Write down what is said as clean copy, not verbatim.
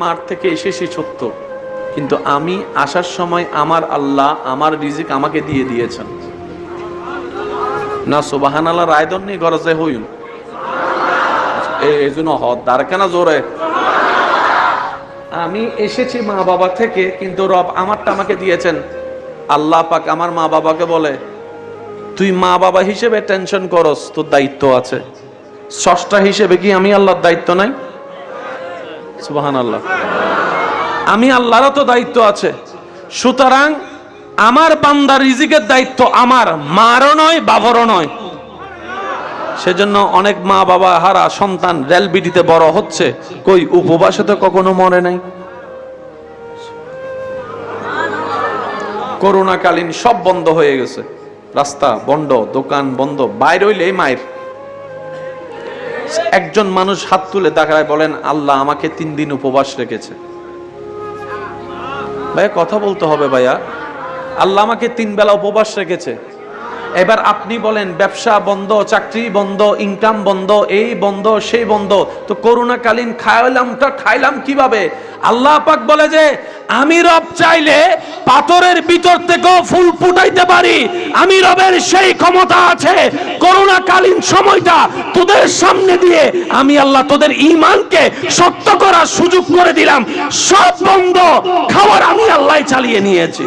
মাঠ থেকে এসেছি সত্য, কিন্তু আমি আসার সময় আমার আল্লাহ আমার রিজিক আমাকে দিয়ে দিয়েছেন না। সুবহানাল্লাহ রায়দন নি গরজে হইন এই জন্য হদ দারকানা জোরে। আমি এসেছি মা বাবা থেকে, কিন্তু রব আমারটা আমাকে দিয়েছেন। আল্লাহ পাক আমার মা বাবাকে বলে, তুই মা বাবা হিসেবে টেনশন করস, তোর দায়িত্ব আছে। স্রষ্টা হিসেবে কি আমি আল্লাহর দায়িত্ব নাই? সুবহানাল্লাহ, আমি আল্লাহরও তো দায়িত্ব আছে। সুতরাং আমার বান্দার রিজিকের দায়িত্ব আমার, মারও নয় বাবারও নয়। সেজন্য অনেক মা বাবা হারা সন্তান রেল বিডিতে বড় হচ্ছে, কই উপবাসে তো কখনো মরে নাই। করোনাকালীন সব বন্ধ হয়ে গেছে, রাস্তা বন্ধ, দোকান বন্ধ, বাইরে হইলে মায়ের। একজন মানুষ হাত তুলে দেখায় বলেন, আল্লাহ আমাকে 3 দিন উপবাস রেখেছে। ভাইয়া কথা বলতে হবে ভাইয়া, আল্লাহ আমাকে 3 বেলা উপবাস রেখেছে। এবার আপনি বলেন ব্যবসা বন্ধ, চাকরি বন্ধ, ইনকাম বন্ধ, এই বন্ধ সেই বন্ধ, তো করোনাকালীন খাইলাম কিভাবে? আল্লাহ পাক বলে যে আমি রব চাইলে পাথরের ভিতর থেকেও ফুল ফুটাইতে পারি। আমি রবের সেই ক্ষমতা আছে। করোনাকালীন সময়টা তোদের সামনে দিয়ে আমি আল্লাহ তোদের ঈমানকে শক্ত করার সুযোগ করে দিলাম। সব বন্ধ, খাবার আমি আল্লাহ চালিয়ে নিয়েছি।